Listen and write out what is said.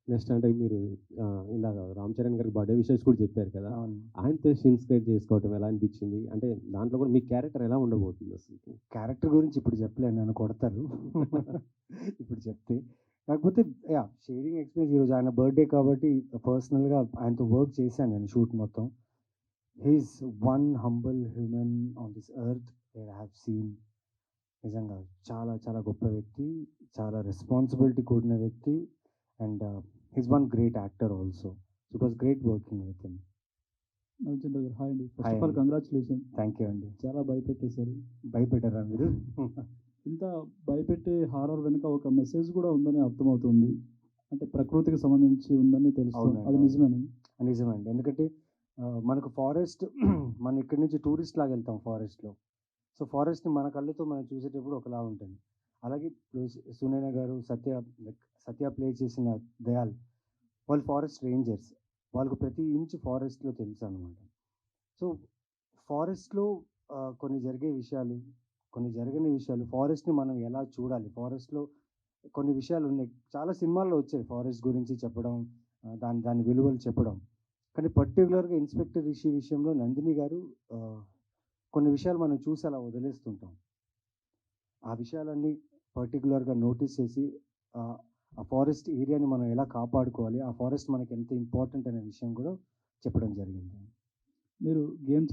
Next అంటే మీరు ఇందాక 'రామ్ చరణ్' గారి బర్త్‌డే విషెస్ కూడా చెప్పారు కదా! అవును. ఆయనతో సీన్ స్క్రైబ్ చేసుకోవటం ఎలా అనిపించింది? అంటే దాంట్లో కూడా మీ క్యారెక్టర్ ఎలా ఉండబోతుంది అసలకి? క్యారెక్టర్ గురించి ఇప్పుడు చెప్పలేను. నన్ను కొడతారు. ఇప్పుడు చెప్తే. కాకపోతే యాహ్! షేరింగ్ ఎక్స్‌పీరియన్స్ ఈరోజు ఆయన బర్త్‌డే కాబట్టి పర్సనల్‌గా ఆయనతో వర్క్ చేశాను నేను షూట్ మొత్తం. He is one humble human on this earth where I have seen. నిజంగా చాలా చాలా గొప్ప వ్యక్తి. చాలా రెస్పాన్సిబిలిటీ కూడిన వ్యక్తి. And he is one great actor also. It was great working with him. Ravichandra గారు హాయ్ అండి. ఫస్ట్ హాయ్ ఆఫ్ ఆల్ అండి. కంగ్రాచులేషన్. థ్యాంక్ యూ అండి. చాలా భయపెట్టేశారు. భయపెట్టారా మీరు? ఇంత భయపెట్టే హారర్ వెనుక ఒక మెసేజ్ కూడా ఉందని అర్థమవుతుంది. అంటే ప్రకృతికి సంబంధించి ఉందని తెలుస్తుంది. అవునండి. అది అవును. నిజమేనా? నిజమండి. ఎందుకంటే మనకు ఫారెస్ట్ మనం ఇక్కడి నుంచి టూరిస్ట్ లాగా వెళ్తాం ఫారెస్ట్‌లో. సో, ఫారెస్ట్‌ని మన కళ్ళతో మనం చూసేటప్పుడు ఒకలా ఉంటుంది. అలాగే ఇప్పుడు సునైన గారు, సత్య ప్లే చేసిన దయాల్ వాళ్ళు ఫారెస్ట్ రేంజర్స్. వాళ్ళకి ప్రతి ఇంచ్ ఫారెస్ట్‌లో తెలుసనమాట. సో, ఫారెస్ట్‌లో కొన్ని జరిగే విషయాలు, కొన్ని జరగని విషయాలు, ఫారెస్ట్‌ని మనం ఎలా చూడాలి? ఫారెస్ట్‌లో కొన్ని విషయాలున్నాయి. చాలా సినిమాల్లో వచ్చాయి ఫారెస్ట్ గురించి చెప్పడం, దాని దాని విలువలు చెప్పడం. కానీ పర్టిక్యులర్‌గా ఇన్స్‌పెక్టర్ రిషి విషయంలో నందిని గారు కొన్ని విషయాలు మనం చూసి అలా వదిలేస్తుంటాం. ఆ విషయాలన్నీ పర్టిక్యులర్‌గా నోటీస్ చేసి ఆ ఫారెస్ట్ ఏరియాని మనం ఎలా కాపాడుకోవాలి? ఆ ఫారెస్ట్ మనకెంత ఇంపార్టెంట్ అనే విషయం గూడా చెప్పడం జరిగింది. మీరు గేమ్